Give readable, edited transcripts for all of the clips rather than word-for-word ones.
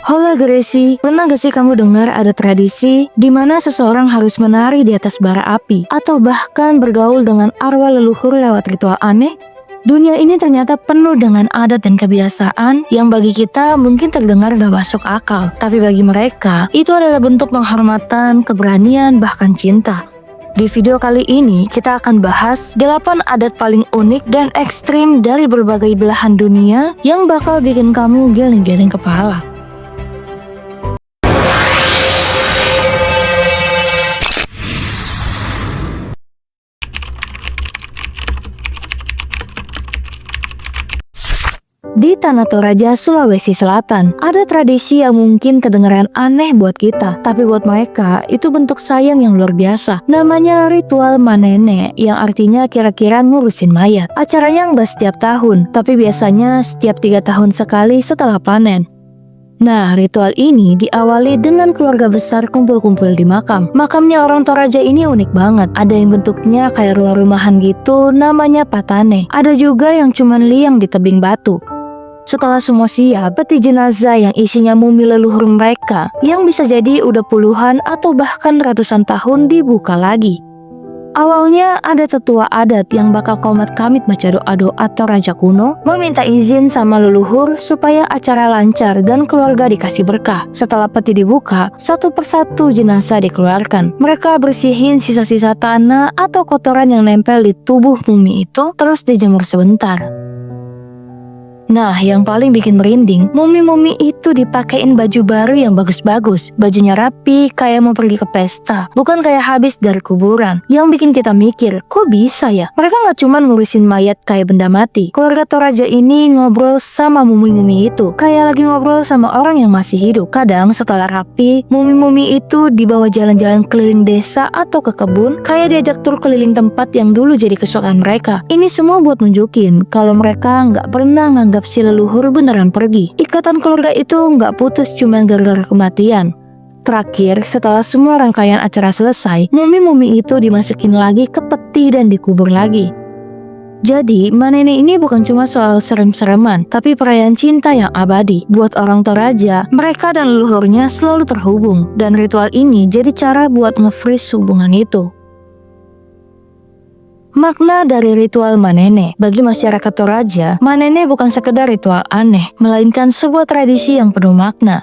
Hola Gracie, pernah gak sih kamu dengar ada tradisi di mana seseorang harus menari di atas bara api atau bahkan bergaul dengan arwah leluhur lewat ritual aneh? Dunia ini ternyata penuh dengan adat dan kebiasaan yang bagi kita mungkin terdengar gak masuk akal, tapi bagi mereka itu adalah bentuk penghormatan, keberanian, bahkan cinta. Di video kali ini kita akan bahas 8 adat paling unik dan ekstrim dari berbagai belahan dunia yang bakal bikin kamu geleng-geleng kepala. Di Tanah Toraja, Sulawesi Selatan, ada tradisi yang mungkin kedengaran aneh buat kita, tapi buat mereka itu bentuk sayang yang luar biasa. Namanya ritual manene, yang artinya kira-kira ngurusin mayat. Acaranya nggak setiap tahun, tapi biasanya setiap 3 tahun sekali setelah panen. Nah, ritual ini diawali dengan keluarga besar kumpul-kumpul di makam. Makamnya orang Toraja ini unik banget. Ada yang bentuknya kayak rumah-rumahan gitu, namanya patane. Ada juga yang cuman liang di tebing batu. Setelah semua siap, peti jenazah yang isinya mumi leluhur mereka yang bisa jadi udah puluhan atau bahkan ratusan tahun dibuka lagi. Awalnya ada tetua adat yang bakal komat kamit baca doa-doa atau raja kuno meminta izin sama leluhur supaya acara lancar dan keluarga dikasih berkah. Setelah peti dibuka, satu persatu jenazah dikeluarkan. Mereka bersihin sisa-sisa tanah atau kotoran yang nempel di tubuh mumi itu terus dijemur sebentar. Nah, yang paling bikin merinding, mumi-mumi itu dipakein baju baru yang bagus-bagus. Bajunya rapi, kayak mau pergi ke pesta. Bukan kayak habis dari kuburan. Yang bikin kita mikir, kok bisa ya? Mereka gak cuma ngurusin mayat kayak benda mati. Keluarga Toraja ini ngobrol sama mumi-mumi itu, kayak lagi ngobrol sama orang yang masih hidup. Kadang setelah rapi, mumi-mumi itu dibawa jalan-jalan keliling desa atau ke kebun, kayak diajak tur keliling tempat yang dulu jadi kesukaan mereka. Ini semua buat nunjukin kalau mereka gak pernah nganggap si leluhur beneran pergi. Ikatan keluarga itu nggak putus cuma gara-gara kematian. Terakhir, setelah semua rangkaian acara selesai, mumi-mumi itu dimasukin lagi ke peti dan dikubur lagi. Jadi, manene ini bukan cuma soal serem-sereman, tapi perayaan cinta yang abadi. Buat orang Toraja, mereka dan leluhurnya selalu terhubung, dan ritual ini jadi cara buat nge-freeze hubungan itu. Makna dari ritual manene. Bagi masyarakat Toraja, manene bukan sekedar ritual aneh, melainkan sebuah tradisi yang penuh makna.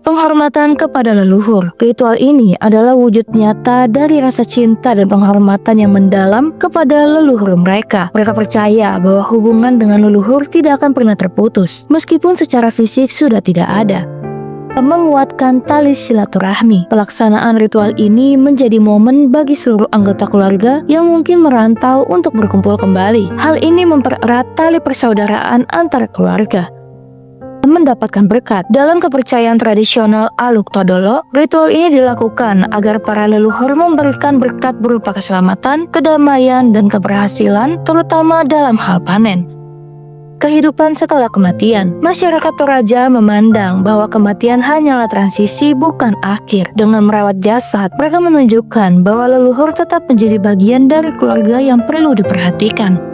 Penghormatan kepada leluhur. Ritual ini adalah wujud nyata dari rasa cinta dan penghormatan yang mendalam kepada leluhur mereka. Mereka percaya bahwa hubungan dengan leluhur tidak akan pernah terputus, meskipun secara fisik sudah tidak ada. Menguatkan tali silaturahmi. Pelaksanaan ritual ini menjadi momen bagi seluruh anggota keluarga yang mungkin merantau untuk berkumpul kembali. Hal ini mempererat tali persaudaraan antar keluarga. Mendapatkan berkat. Dalam kepercayaan tradisional Aluk Todolo, ritual ini dilakukan agar para leluhur memberikan berkat berupa keselamatan, kedamaian, dan keberhasilan, terutama dalam hal panen. Kehidupan setelah kematian. Masyarakat Toraja memandang bahwa kematian hanyalah transisi, bukan akhir. Dengan merawat jasad, mereka menunjukkan bahwa leluhur tetap menjadi bagian dari keluarga yang perlu diperhatikan.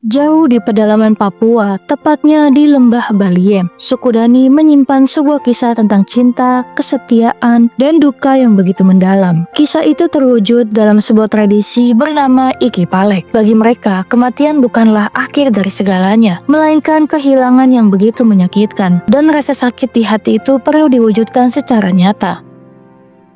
Jauh di pedalaman Papua, tepatnya di lembah Baliem, suku Dani menyimpan sebuah kisah tentang cinta, kesetiaan, dan duka yang begitu mendalam. Kisah itu terwujud dalam sebuah tradisi bernama Iki Palek. Bagi mereka, kematian bukanlah akhir dari segalanya, melainkan kehilangan yang begitu menyakitkan, dan rasa sakit di hati itu perlu diwujudkan secara nyata.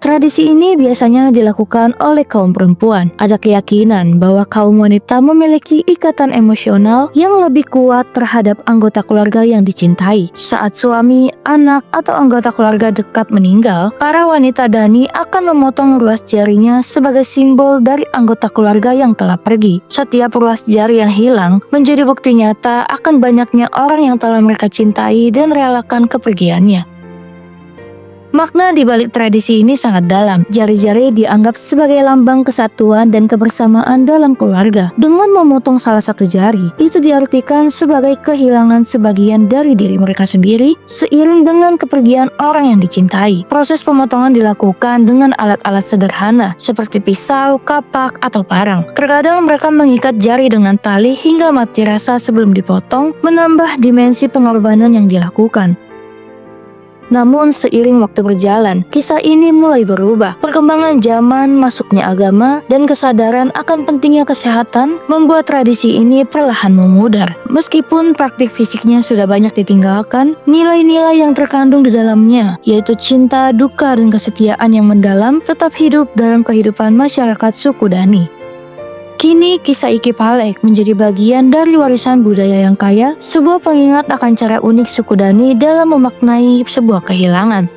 Tradisi ini biasanya dilakukan oleh kaum perempuan. Ada keyakinan bahwa kaum wanita memiliki ikatan emosional yang lebih kuat terhadap anggota keluarga yang dicintai. Saat suami, anak, atau anggota keluarga dekat meninggal, para wanita Dani akan memotong ruas jarinya sebagai simbol dari anggota keluarga yang telah pergi. Setiap ruas jari yang hilang menjadi bukti nyata akan banyaknya orang yang telah mereka cintai dan relakan kepergiannya. Makna di balik tradisi ini sangat dalam. Jari-jari dianggap sebagai lambang kesatuan dan kebersamaan dalam keluarga. Dengan memotong salah satu jari, itu diartikan sebagai kehilangan sebagian dari diri mereka sendiri seiring dengan kepergian orang yang dicintai. Proses pemotongan dilakukan dengan alat-alat sederhana seperti pisau, kapak, atau parang. Terkadang mereka mengikat jari dengan tali hingga mati rasa sebelum dipotong, menambah dimensi pengorbanan yang dilakukan. Namun seiring waktu berjalan, kisah ini mulai berubah. Perkembangan zaman, masuknya agama, dan kesadaran akan pentingnya kesehatan membuat tradisi ini perlahan memudar. Meskipun praktik fisiknya sudah banyak ditinggalkan, nilai-nilai yang terkandung di dalamnya, yaitu cinta, duka, dan kesetiaan yang mendalam, tetap hidup dalam kehidupan masyarakat suku Dani. Kini kisah Iki Palek menjadi bagian dari warisan budaya yang kaya, sebuah pengingat akan cara unik suku Dani dalam memaknai sebuah kehilangan.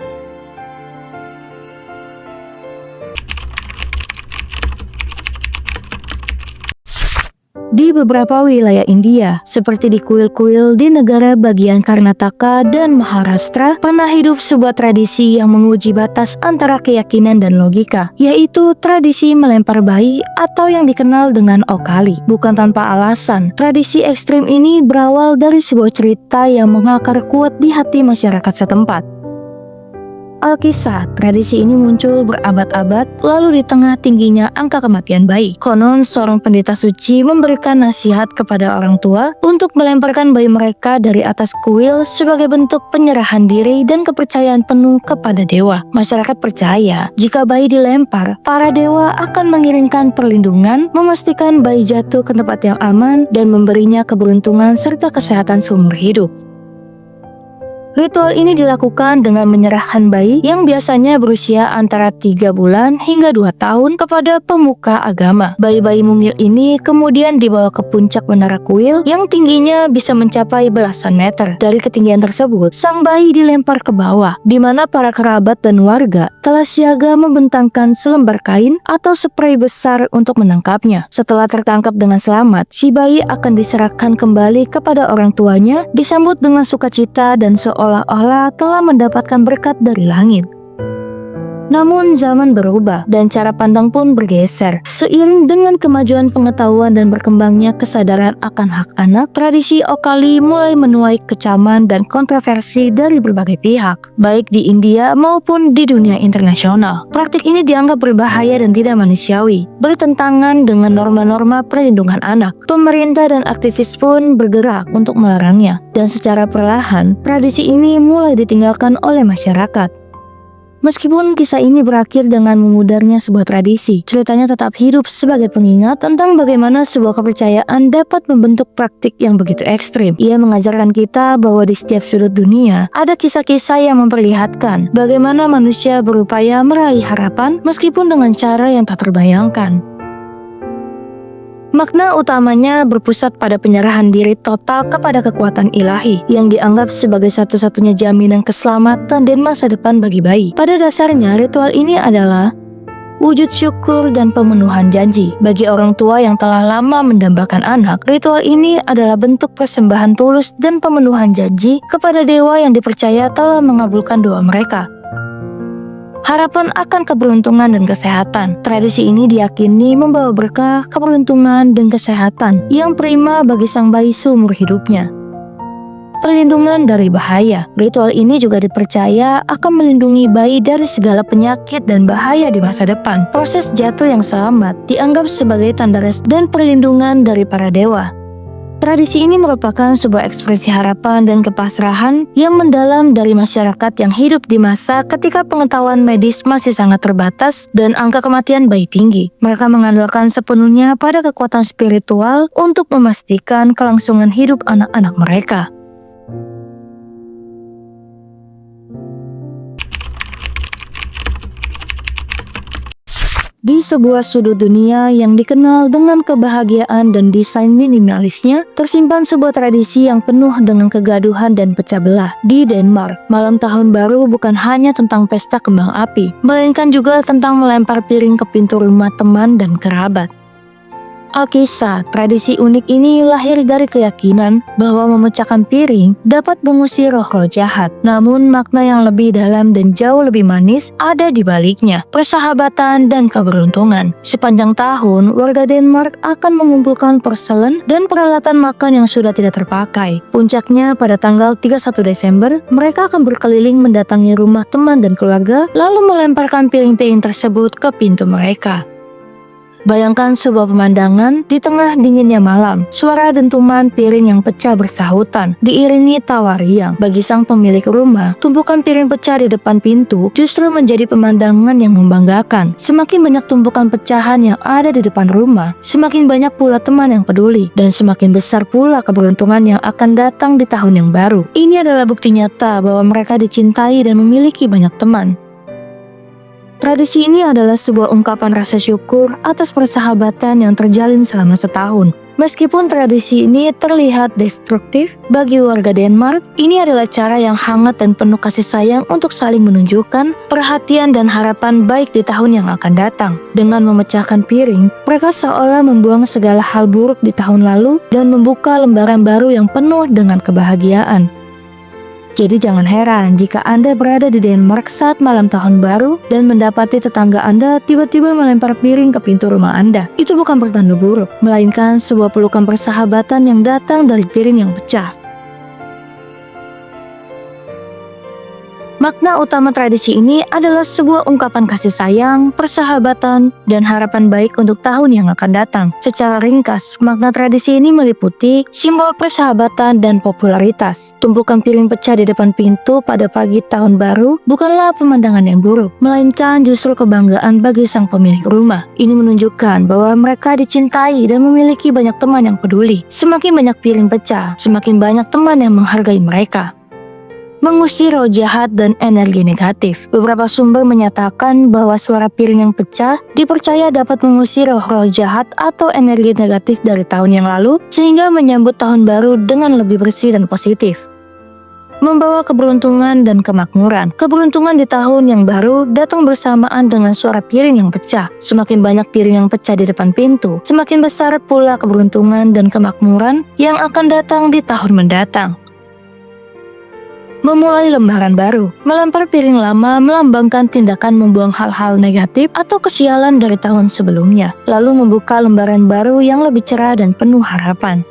Di beberapa wilayah India, seperti di kuil-kuil di negara bagian Karnataka dan Maharashtra, pernah hidup sebuah tradisi yang menguji batas antara keyakinan dan logika, yaitu tradisi melempar bayi atau yang dikenal dengan Okali. Bukan tanpa alasan, tradisi ekstrim ini berawal dari sebuah cerita yang mengakar kuat di hati masyarakat setempat. Alkisah, tradisi ini muncul berabad-abad, lalu di tengah tingginya angka kematian bayi. Konon, seorang pendeta suci memberikan nasihat kepada orang tua untuk melemparkan bayi mereka dari atas kuil sebagai bentuk penyerahan diri dan kepercayaan penuh kepada dewa. Masyarakat percaya, jika bayi dilempar, para dewa akan mengirimkan perlindungan, memastikan bayi jatuh ke tempat yang aman, dan memberinya keberuntungan serta kesehatan seumur hidup. Ritual ini dilakukan dengan menyerahkan bayi yang biasanya berusia antara 3 bulan hingga 2 tahun kepada pemuka agama. Bayi-bayi mungil ini kemudian dibawa ke puncak menara kuil yang tingginya bisa mencapai belasan meter. Dari ketinggian tersebut, sang bayi dilempar ke bawah, di mana para kerabat dan warga telah siaga membentangkan selembar kain atau sprei besar untuk menangkapnya. Setelah tertangkap dengan selamat, si bayi akan diserahkan kembali kepada orang tuanya, disambut dengan sukacita dan seolah-olah telah mendapatkan berkat dari langit. Namun zaman berubah dan cara pandang pun bergeser. Seiring dengan kemajuan pengetahuan dan berkembangnya kesadaran akan hak anak, tradisi Okali mulai menuai kecaman dan kontroversi dari berbagai pihak, baik di India maupun di dunia internasional. Praktik ini dianggap berbahaya dan tidak manusiawi, bertentangan dengan norma-norma perlindungan anak. Pemerintah dan aktivis pun bergerak untuk melarangnya, dan secara perlahan, tradisi ini mulai ditinggalkan oleh masyarakat. Meskipun kisah ini berakhir dengan memudarnya sebuah tradisi, ceritanya tetap hidup sebagai pengingat tentang bagaimana sebuah kepercayaan dapat membentuk praktik yang begitu ekstrim. Ia mengajarkan kita bahwa di setiap sudut dunia, ada kisah-kisah yang memperlihatkan bagaimana manusia berupaya meraih harapan meskipun dengan cara yang tak terbayangkan. Makna utamanya berpusat pada penyerahan diri total kepada kekuatan ilahi yang dianggap sebagai satu-satunya jaminan keselamatan dan masa depan bagi bayi. Pada dasarnya, ritual ini adalah wujud syukur dan pemenuhan janji. Bagi orang tua yang telah lama mendambakan anak, ritual ini adalah bentuk persembahan tulus dan pemenuhan janji kepada dewa yang dipercaya telah mengabulkan doa mereka. Harapan akan keberuntungan dan kesehatan. Tradisi ini diyakini membawa berkah, keberuntungan, dan kesehatan yang prima bagi sang bayi seumur hidupnya. Perlindungan dari bahaya. Ritual ini juga dipercaya akan melindungi bayi dari segala penyakit dan bahaya di masa depan. Proses jatuh yang selamat dianggap sebagai tanda res dan perlindungan dari para dewa. Tradisi ini merupakan sebuah ekspresi harapan dan kepasrahan yang mendalam dari masyarakat yang hidup di masa ketika pengetahuan medis masih sangat terbatas dan angka kematian bayi tinggi. Mereka mengandalkan sepenuhnya pada kekuatan spiritual untuk memastikan kelangsungan hidup anak-anak mereka. Di sebuah sudut dunia yang dikenal dengan kebahagiaan dan desain minimalisnya, tersimpan sebuah tradisi yang penuh dengan kegaduhan dan pecah belah. Di Denmark, malam tahun baru bukan hanya tentang pesta kembang api, melainkan juga tentang melempar piring ke pintu rumah teman dan kerabat. Alkisah, tradisi unik ini lahir dari keyakinan bahwa memecahkan piring dapat mengusir roh-roh jahat. Namun makna yang lebih dalam dan jauh lebih manis ada di baliknya, persahabatan dan keberuntungan. Sepanjang tahun, warga Denmark akan mengumpulkan porselen dan peralatan makan yang sudah tidak terpakai. Puncaknya pada tanggal 31 Desember, mereka akan berkeliling mendatangi rumah teman dan keluarga, lalu melemparkan piring-piring tersebut ke pintu mereka. Bayangkan sebuah pemandangan di tengah dinginnya malam, suara dentuman piring yang pecah bersahutan, diiringi tawa riang. Bagi sang pemilik rumah, tumpukan piring pecah di depan pintu justru menjadi pemandangan yang membanggakan. Semakin banyak tumpukan pecahan yang ada di depan rumah, semakin banyak pula teman yang peduli, dan semakin besar pula keberuntungan yang akan datang di tahun yang baru. Ini adalah bukti nyata bahwa mereka dicintai dan memiliki banyak teman. Tradisi ini adalah sebuah ungkapan rasa syukur atas persahabatan yang terjalin selama setahun. Meskipun tradisi ini terlihat destruktif bagi warga Denmark, ini adalah cara yang hangat dan penuh kasih sayang untuk saling menunjukkan perhatian dan harapan baik di tahun yang akan datang. Dengan memecahkan piring, mereka seolah membuang segala hal buruk di tahun lalu dan membuka lembaran baru yang penuh dengan kebahagiaan. Jadi jangan heran jika Anda berada di Denmark saat malam tahun baru dan mendapati tetangga Anda tiba-tiba melempar piring ke pintu rumah Anda. Itu bukan pertanda buruk, melainkan sebuah pelukan persahabatan yang datang dari piring yang pecah. Makna utama tradisi ini adalah sebuah ungkapan kasih sayang, persahabatan, dan harapan baik untuk tahun yang akan datang. Secara ringkas, makna tradisi ini meliputi simbol persahabatan dan popularitas. Tumpukan piring pecah di depan pintu pada pagi tahun baru bukanlah pemandangan yang buruk, melainkan justru kebanggaan bagi sang pemilik rumah. Ini menunjukkan bahwa mereka dicintai dan memiliki banyak teman yang peduli. Semakin banyak piring pecah, semakin banyak teman yang menghargai mereka. Mengusir roh jahat dan energi negatif. Beberapa sumber menyatakan bahwa suara piring yang pecah dipercaya dapat mengusir roh-roh jahat atau energi negatif dari tahun yang lalu, sehingga menyambut tahun baru dengan lebih bersih dan positif. Membawa keberuntungan dan kemakmuran. Keberuntungan di tahun yang baru datang bersamaan dengan suara piring yang pecah. Semakin banyak piring yang pecah di depan pintu, semakin besar pula keberuntungan dan kemakmuran yang akan datang di tahun mendatang. Memulai lembaran baru. Melempar piring lama melambangkan tindakan membuang hal-hal negatif atau kesialan dari tahun sebelumnya, lalu membuka lembaran baru yang lebih cerah dan penuh harapan.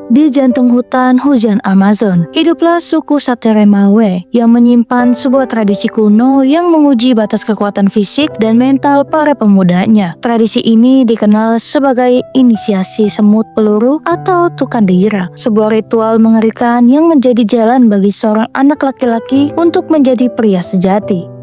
Di jantung hutan hujan Amazon, hiduplah suku Sateremawe yang menyimpan sebuah tradisi kuno yang menguji batas kekuatan fisik dan mental para pemudanya. Tradisi ini dikenal sebagai inisiasi semut peluru atau tukandira, sebuah ritual mengerikan yang menjadi jalan bagi seorang anak laki-laki untuk menjadi pria sejati.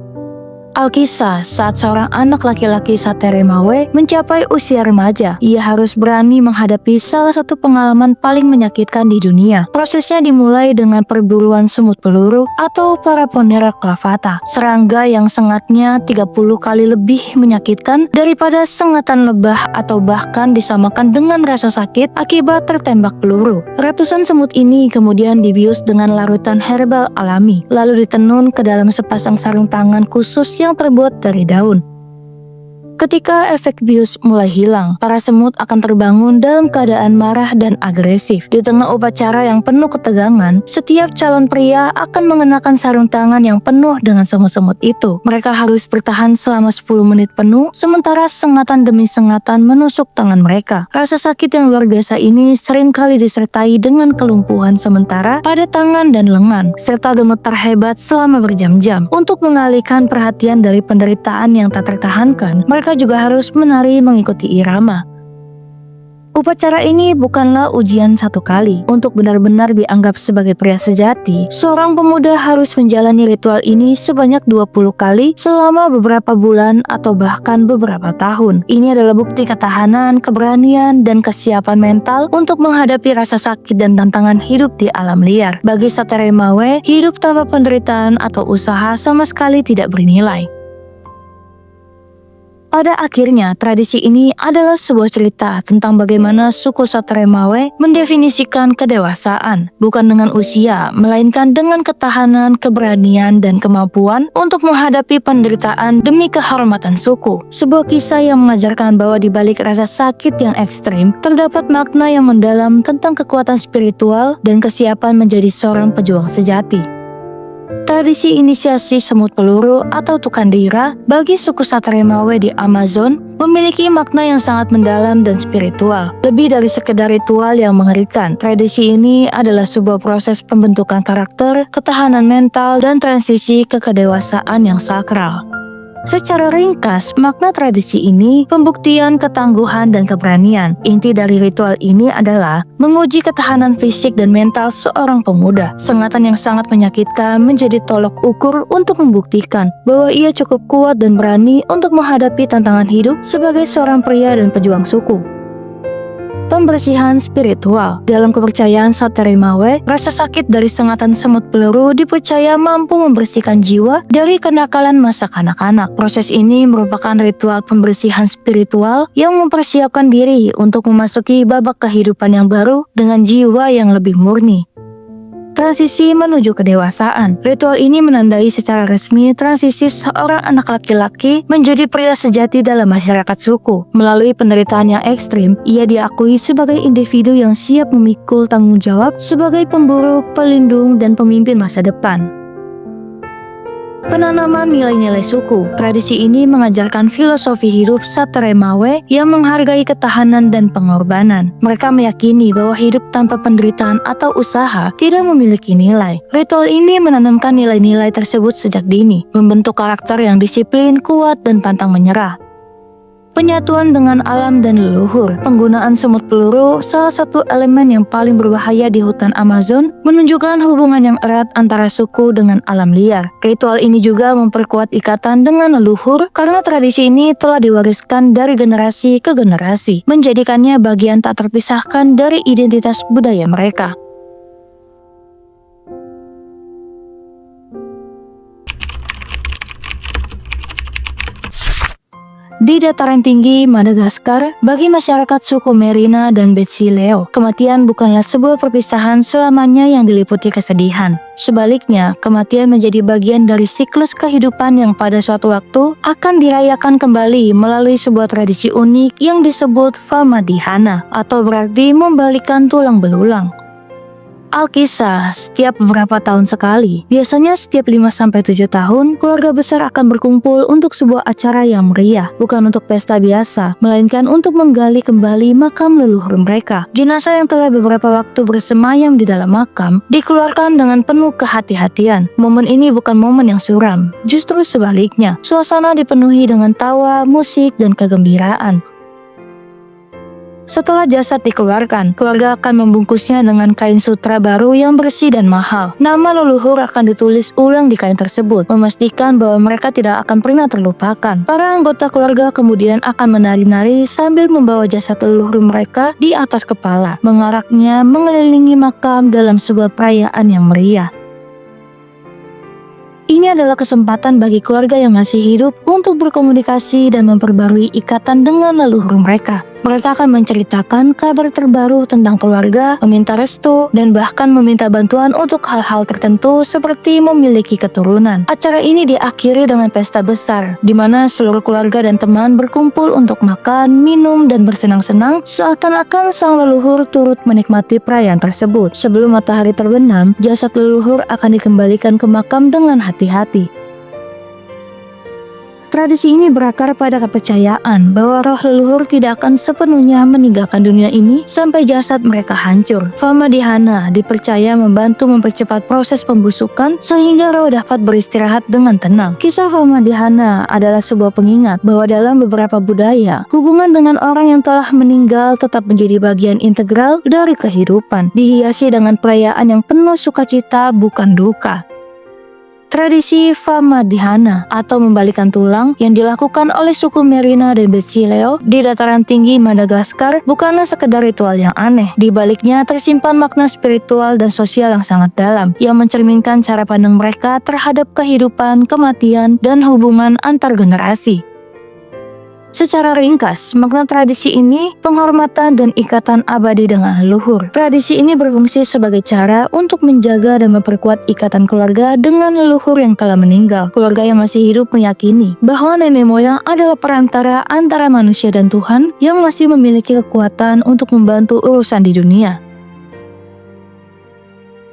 Alkisah, saat seorang anak laki-laki Sateremawe mencapai usia remaja, ia harus berani menghadapi salah satu pengalaman paling menyakitkan di dunia. Prosesnya dimulai dengan perburuan semut peluru atau Paraponera clavata, serangga yang sengatnya 30 kali lebih menyakitkan daripada sengatan lebah atau bahkan disamakan dengan rasa sakit akibat tertembak peluru. Ratusan semut ini kemudian dibius dengan larutan herbal alami, lalu ditenun ke dalam sepasang sarung tangan khusus yang terbuat dari daun. Ketika efek bius mulai hilang, para semut akan terbangun dalam keadaan marah dan agresif. Di tengah upacara yang penuh ketegangan, setiap calon pria akan mengenakan sarung tangan yang penuh dengan semut-semut itu. Mereka harus bertahan selama 10 menit penuh, sementara sengatan demi sengatan menusuk tangan mereka. Rasa sakit yang luar biasa ini seringkali disertai dengan kelumpuhan sementara pada tangan dan lengan, serta gemetar hebat selama berjam-jam. Untuk mengalihkan perhatian dari penderitaan yang tak tertahankan, mereka juga harus menari mengikuti irama. Upacara ini bukanlah ujian satu kali. Untuk benar-benar dianggap sebagai pria sejati, seorang pemuda harus menjalani ritual ini sebanyak 20 kali selama beberapa bulan atau bahkan beberapa tahun. Ini adalah bukti ketahanan, keberanian, dan kesiapan mental untuk menghadapi rasa sakit dan tantangan hidup di alam liar. Bagi Sateremawe, hidup tanpa penderitaan atau usaha sama sekali tidak bernilai. Pada akhirnya, tradisi ini adalah sebuah cerita tentang bagaimana suku Satremawe mendefinisikan kedewasaan, bukan dengan usia, melainkan dengan ketahanan, keberanian, dan kemampuan untuk menghadapi penderitaan demi kehormatan suku. Sebuah kisah yang mengajarkan bahwa di balik rasa sakit yang ekstrim, terdapat makna yang mendalam tentang kekuatan spiritual dan kesiapan menjadi seorang pejuang sejati. Tradisi inisiasi semut peluru atau tukandira bagi suku Satremawe di Amazon memiliki makna yang sangat mendalam dan spiritual. Lebih dari sekedar ritual yang mengerikan, tradisi ini adalah sebuah proses pembentukan karakter, ketahanan mental, dan transisi ke kedewasaan yang sakral. Secara ringkas, makna tradisi ini pembuktian ketangguhan dan keberanian. Inti dari ritual ini adalah menguji ketahanan fisik dan mental seorang pemuda. Sengatan yang sangat menyakitkan menjadi tolok ukur untuk membuktikan bahwa ia cukup kuat dan berani untuk menghadapi tantangan hidup sebagai seorang pria dan pejuang suku. Pembersihan spiritual. Dalam kepercayaan Satremawe, rasa sakit dari sengatan semut peluru dipercaya mampu membersihkan jiwa dari kenakalan masa kanak-kanak. Proses ini merupakan ritual pembersihan spiritual yang mempersiapkan diri untuk memasuki babak kehidupan yang baru dengan jiwa yang lebih murni. Transisi menuju kedewasaan. Ritual ini menandai secara resmi transisi seorang anak laki-laki menjadi pria sejati dalam masyarakat suku. Melalui penderitaan yang ekstrim, ia diakui sebagai individu yang siap memikul tanggung jawab sebagai pemburu, pelindung, dan pemimpin masa depan. Penanaman nilai-nilai suku. Tradisi ini mengajarkan filosofi hidup Satremawe yang menghargai ketahanan dan pengorbanan. Mereka meyakini bahwa hidup tanpa penderitaan atau usaha tidak memiliki nilai. Ritual ini menanamkan nilai-nilai tersebut sejak dini, membentuk karakter yang disiplin, kuat, dan pantang menyerah. Penyatuan dengan alam dan leluhur. Penggunaan semut peluru, salah satu elemen yang paling berbahaya di hutan Amazon, menunjukkan hubungan yang erat antara suku dengan alam liar. Ritual ini juga memperkuat ikatan dengan leluhur karena tradisi ini telah diwariskan dari generasi ke generasi, menjadikannya bagian tak terpisahkan dari identitas budaya mereka. Di dataran tinggi Madagaskar, bagi masyarakat suku Merina dan Betsileo, kematian bukanlah sebuah perpisahan selamanya yang diliputi kesedihan. Sebaliknya, kematian menjadi bagian dari siklus kehidupan yang pada suatu waktu akan dirayakan kembali melalui sebuah tradisi unik yang disebut Famadihana, atau berarti membalikan tulang belulang. Alkisah, setiap beberapa tahun sekali, biasanya setiap 5-7 tahun, keluarga besar akan berkumpul untuk sebuah acara yang meriah, bukan untuk pesta biasa, melainkan untuk menggali kembali makam leluhur mereka. Jenazah yang telah beberapa waktu bersemayam di dalam makam, dikeluarkan dengan penuh kehati-hatian. Momen ini bukan momen yang suram, justru sebaliknya, suasana dipenuhi dengan tawa, musik, dan kegembiraan. Setelah jasad dikeluarkan, keluarga akan membungkusnya dengan kain sutra baru yang bersih dan mahal. Nama leluhur akan ditulis ulang di kain tersebut, memastikan bahwa mereka tidak akan pernah terlupakan. Para anggota keluarga kemudian akan menari-nari sambil membawa jasad leluhur mereka di atas kepala, mengaraknya mengelilingi makam dalam sebuah perayaan yang meriah. Ini adalah kesempatan bagi keluarga yang masih hidup untuk berkomunikasi dan memperbarui ikatan dengan leluhur mereka. Mereka akan menceritakan kabar terbaru tentang keluarga, meminta restu, dan bahkan meminta bantuan untuk hal-hal tertentu seperti memiliki keturunan. Acara ini diakhiri dengan pesta besar, di mana seluruh keluarga dan teman berkumpul untuk makan, minum, dan bersenang-senang seakan-akan sang leluhur turut menikmati perayaan tersebut. Sebelum matahari terbenam, jasad leluhur akan dikembalikan ke makam dengan hati-hati. Tradisi ini berakar pada kepercayaan bahwa roh leluhur tidak akan sepenuhnya meninggalkan dunia ini sampai jasad mereka hancur. Famadihana dipercaya membantu mempercepat proses pembusukan sehingga roh dapat beristirahat dengan tenang. Kisah Famadihana adalah sebuah pengingat bahwa dalam beberapa budaya, hubungan dengan orang yang telah meninggal tetap menjadi bagian integral dari kehidupan, dihiasi dengan perayaan yang penuh sukacita bukan duka. Tradisi Famadihana atau membalikan tulang yang dilakukan oleh suku Merina dan Betsileo di dataran tinggi Madagaskar bukanlah sekedar ritual yang aneh. Di baliknya tersimpan makna spiritual dan sosial yang sangat dalam yang mencerminkan cara pandang mereka terhadap kehidupan, kematian, dan hubungan antar generasi. Secara ringkas, makna tradisi ini penghormatan dan ikatan abadi dengan leluhur. Tradisi ini berfungsi sebagai cara untuk menjaga dan memperkuat ikatan keluarga dengan leluhur yang telah meninggal. Keluarga yang masih hidup meyakini bahwa nenek moyang adalah perantara antara manusia dan Tuhan yang masih memiliki kekuatan untuk membantu urusan di dunia.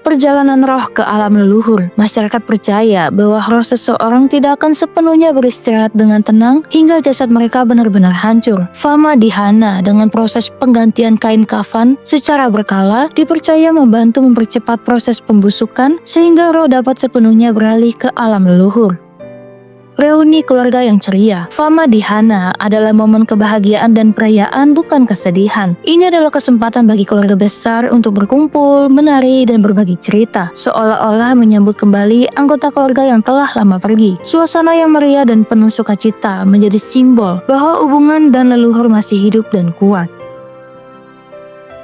Perjalanan roh ke alam leluhur. Masyarakat percaya bahwa roh seseorang tidak akan sepenuhnya beristirahat dengan tenang hingga jasad mereka benar-benar hancur. Fama dihana dengan proses penggantian kain kafan secara berkala dipercaya membantu mempercepat proses pembusukan sehingga roh dapat sepenuhnya beralih ke alam leluhur. Reuni keluarga yang ceria. Fama dihana adalah momen kebahagiaan dan perayaan, bukan kesedihan. Ini adalah kesempatan bagi keluarga besar untuk berkumpul, menari, dan berbagi cerita, seolah-olah menyambut kembali anggota keluarga yang telah lama pergi. Suasana yang meriah dan penuh sukacita menjadi simbol bahwa hubungan dan leluhur masih hidup dan kuat.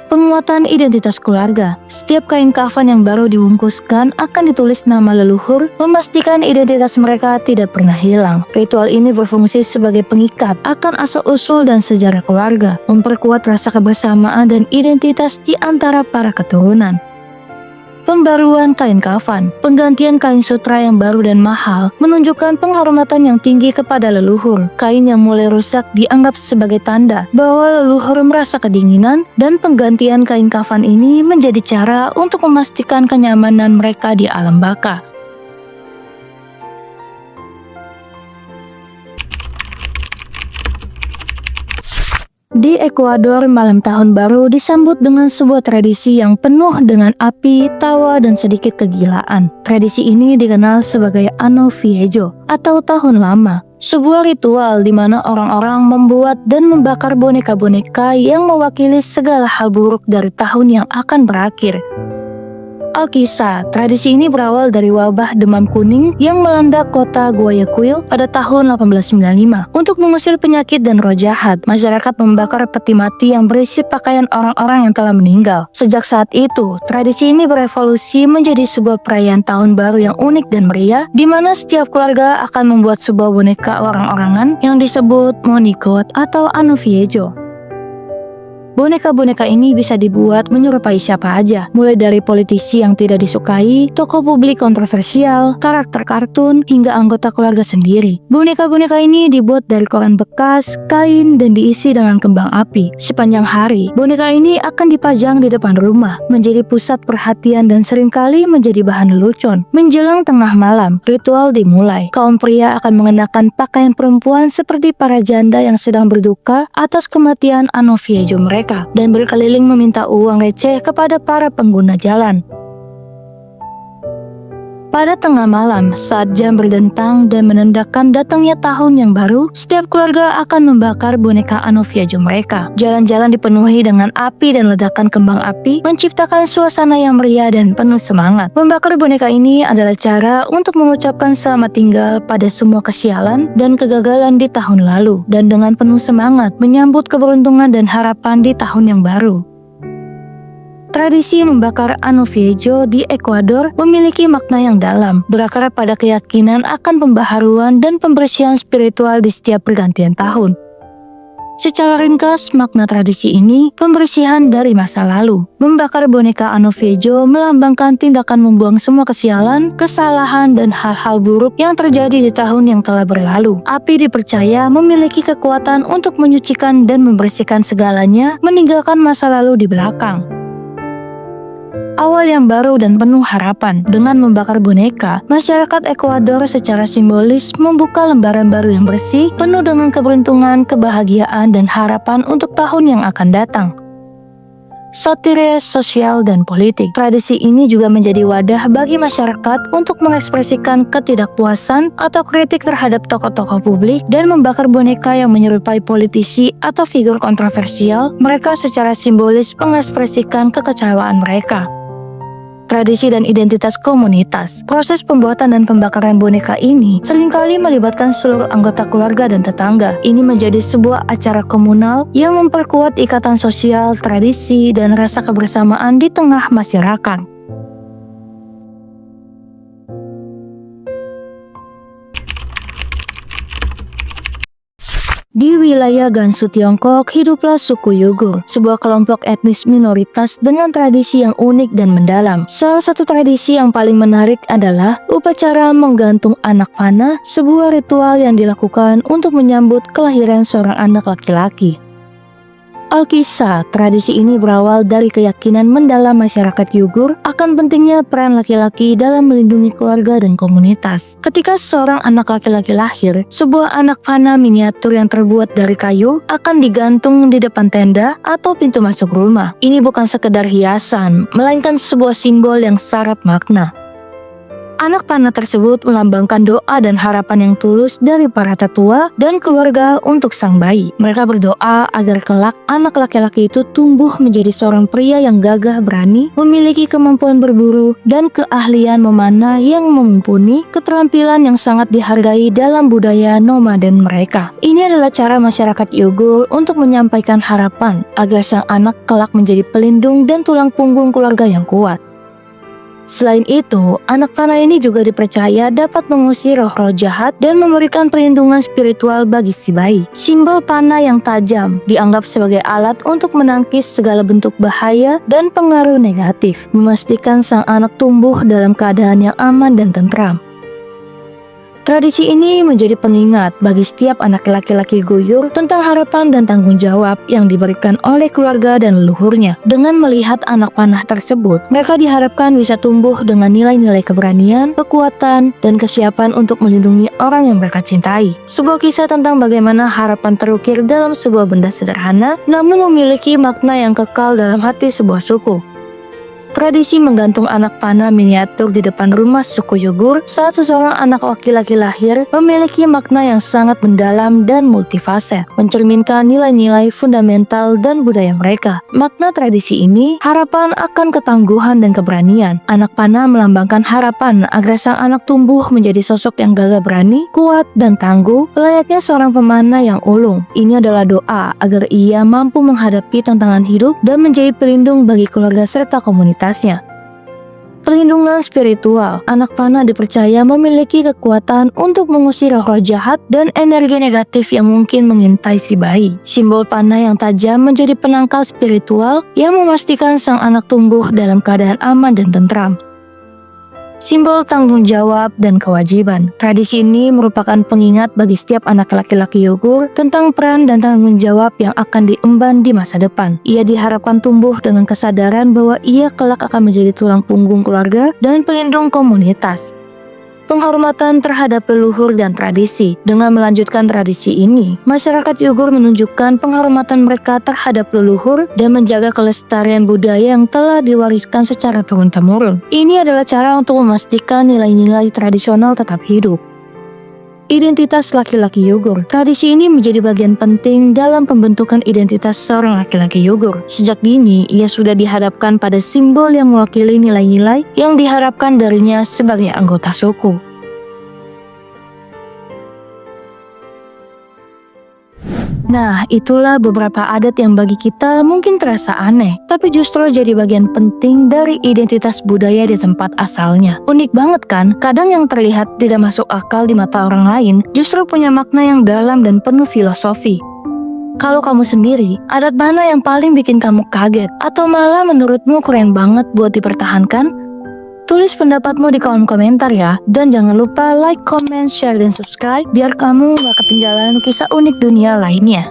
Penguatan identitas keluarga. Setiap kain kafan yang baru dibungkuskan akan ditulis nama leluhur, memastikan identitas mereka tidak pernah hilang. Ritual ini berfungsi sebagai pengikat akan asal-usul dan sejarah keluarga, memperkuat rasa kebersamaan dan identitas di antara para keturunan. Pembaruan kain kafan. Penggantian kain sutra yang baru dan mahal menunjukkan penghormatan yang tinggi kepada leluhur. Kain yang mulai rusak dianggap sebagai tanda bahwa leluhur merasa kedinginan, dan penggantian kain kafan ini menjadi cara untuk memastikan kenyamanan mereka di alam baka. Di Ekuador, malam tahun baru disambut dengan sebuah tradisi yang penuh dengan api, tawa, dan sedikit kegilaan. Tradisi ini dikenal sebagai Ano Viejo atau Tahun Lama. Sebuah ritual di mana orang-orang membuat dan membakar boneka-boneka yang mewakili segala hal buruk dari tahun yang akan berakhir. Alkisah, tradisi ini berawal dari wabah demam kuning yang melanda kota Guayaquil pada tahun 1895. Untuk mengusir penyakit dan roh jahat, masyarakat membakar peti mati yang berisi pakaian orang-orang yang telah meninggal. Sejak saat itu, tradisi ini berevolusi menjadi sebuah perayaan tahun baru yang unik dan meriah, di mana setiap keluarga akan membuat sebuah boneka orang-orangan yang disebut Monigot atau Ano Viejo. Boneka-boneka ini bisa dibuat menyerupai siapa aja, mulai dari politisi yang tidak disukai, tokoh publik kontroversial, karakter kartun, hingga anggota keluarga sendiri. Boneka-boneka ini dibuat dari koran bekas, kain, dan diisi dengan kembang api. Sepanjang hari, boneka ini akan dipajang di depan rumah, menjadi pusat perhatian dan seringkali menjadi bahan lelucon. Menjelang tengah malam, ritual dimulai. Kaum pria akan mengenakan pakaian perempuan seperti para janda yang sedang berduka atas kematian Ano Viejo mereka, dan berkeliling meminta uang receh kepada para pengguna jalan. Pada tengah malam, saat jam berdentang dan menandakan datangnya tahun yang baru, setiap keluarga akan membakar boneka Ano Viejo mereka. Jalan-jalan dipenuhi dengan api dan ledakan kembang api, menciptakan suasana yang meriah dan penuh semangat. Membakar boneka ini adalah cara untuk mengucapkan selamat tinggal pada semua kesialan dan kegagalan di tahun lalu, dan dengan penuh semangat menyambut keberuntungan dan harapan di tahun yang baru. Tradisi membakar Ano Viejo di Ekuador memiliki makna yang dalam, berakar pada keyakinan akan pembaharuan dan pembersihan spiritual di setiap pergantian tahun. Secara ringkas, makna tradisi ini pembersihan dari masa lalu. Membakar boneka Ano Viejo melambangkan tindakan membuang semua kesialan, kesalahan, dan hal-hal buruk yang terjadi di tahun yang telah berlalu. Api dipercaya memiliki kekuatan untuk menyucikan dan membersihkan segalanya, meninggalkan masa lalu di belakang. Awal yang baru dan penuh harapan. Dengan membakar boneka, masyarakat Ekuador secara simbolis membuka lembaran baru yang bersih, penuh dengan keberuntungan, kebahagiaan, dan harapan untuk tahun yang akan datang. Satire sosial dan politik. Tradisi ini juga menjadi wadah bagi masyarakat untuk mengekspresikan ketidakpuasan atau kritik terhadap tokoh-tokoh publik, dan membakar boneka yang menyerupai politisi atau figur kontroversial. Mereka secara simbolis mengekspresikan kekecewaan mereka. Tradisi dan identitas komunitas. Proses pembuatan dan pembakaran boneka ini seringkali melibatkan seluruh anggota keluarga dan tetangga. Ini menjadi sebuah acara komunal yang memperkuat ikatan sosial, tradisi, dan rasa kebersamaan di tengah masyarakat. Di wilayah wilayah Gansu Tiongkok, hiduplah suku Uyghur, sebuah kelompok etnis minoritas dengan tradisi yang unik dan mendalam. Salah satu tradisi yang paling menarik adalah upacara menggantung anak panah, sebuah ritual yang dilakukan untuk menyambut kelahiran seorang anak laki-laki. Alkisah, tradisi ini berawal dari keyakinan mendalam masyarakat Uyghur akan pentingnya peran laki-laki dalam melindungi keluarga dan komunitas. Ketika seorang anak laki-laki lahir, sebuah anak panah miniatur yang terbuat dari kayu akan digantung di depan tenda atau pintu masuk rumah. Ini bukan sekedar hiasan, melainkan sebuah simbol yang syarat makna. Anak panah tersebut melambangkan doa dan harapan yang tulus dari para tetua dan keluarga untuk sang bayi. Mereka berdoa agar kelak anak laki-laki itu tumbuh menjadi seorang pria yang gagah berani, memiliki kemampuan berburu, dan keahlian memanah yang mumpuni, keterampilan yang sangat dihargai dalam budaya nomaden mereka. Ini adalah cara masyarakat Uyghur untuk menyampaikan harapan agar sang anak kelak menjadi pelindung dan tulang punggung keluarga yang kuat. Selain itu, anak panah ini juga dipercaya dapat mengusir roh-roh jahat dan memberikan perlindungan spiritual bagi si bayi. Simbol panah yang tajam dianggap sebagai alat untuk menangkis segala bentuk bahaya dan pengaruh negatif, memastikan sang anak tumbuh dalam keadaan yang aman dan tentram. Tradisi ini menjadi pengingat bagi setiap anak laki-laki Uyghur tentang harapan dan tanggung jawab yang diberikan oleh keluarga dan leluhurnya. Dengan melihat anak panah tersebut, mereka diharapkan bisa tumbuh dengan nilai-nilai keberanian, kekuatan, dan kesiapan untuk melindungi orang yang mereka cintai. Sebuah kisah tentang bagaimana harapan terukir dalam sebuah benda sederhana, namun memiliki makna yang kekal dalam hati sebuah suku. Tradisi menggantung anak panah miniatur di depan rumah suku Uyghur saat seseorang anak laki-laki lahir memiliki makna yang sangat mendalam dan multifaset, mencerminkan nilai-nilai fundamental dan budaya mereka. Makna tradisi ini, harapan akan ketangguhan dan keberanian. Anak panah melambangkan harapan agar sang anak tumbuh menjadi sosok yang gagah berani, kuat, dan tangguh, layaknya seorang pemanah yang ulung. Ini adalah doa agar ia mampu menghadapi tantangan hidup dan menjadi pelindung bagi keluarga serta komunitas. Perlindungan spiritual, anak panah dipercaya memiliki kekuatan untuk mengusir roh jahat dan energi negatif yang mungkin mengintai si bayi. Simbol panah yang tajam menjadi penangkal spiritual yang memastikan sang anak tumbuh dalam keadaan aman dan tentram. Simbol tanggung jawab dan kewajiban. Tradisi ini merupakan pengingat bagi setiap anak laki-laki Uyghur tentang peran dan tanggung jawab yang akan diemban di masa depan. Ia diharapkan tumbuh dengan kesadaran bahwa ia kelak akan menjadi tulang punggung keluarga dan pelindung komunitas. Penghormatan terhadap leluhur dan tradisi. Dengan melanjutkan tradisi ini, masyarakat Uyghur menunjukkan penghormatan mereka terhadap leluhur dan menjaga kelestarian budaya yang telah diwariskan secara turun-temurun. Ini adalah cara untuk memastikan nilai-nilai tradisional tetap hidup. Identitas laki-laki Uyghur. Tradisi ini menjadi bagian penting dalam pembentukan identitas seorang laki-laki Uyghur. Sejak dini, ia sudah dihadapkan pada simbol yang mewakili nilai-nilai yang diharapkan darinya sebagai anggota suku. Nah, itulah beberapa adat yang bagi kita mungkin terasa aneh, tapi justru jadi bagian penting dari identitas budaya di tempat asalnya. Unik banget kan? Kadang yang terlihat tidak masuk akal di mata orang lain, justru punya makna yang dalam dan penuh filosofi. Kalau kamu sendiri, adat mana yang paling bikin kamu kaget? Atau malah menurutmu keren banget buat dipertahankan? Tulis pendapatmu di kolom komentar ya. Dan jangan lupa like, comment, share, dan subscribe biar kamu gak ketinggalan kisah unik dunia lainnya.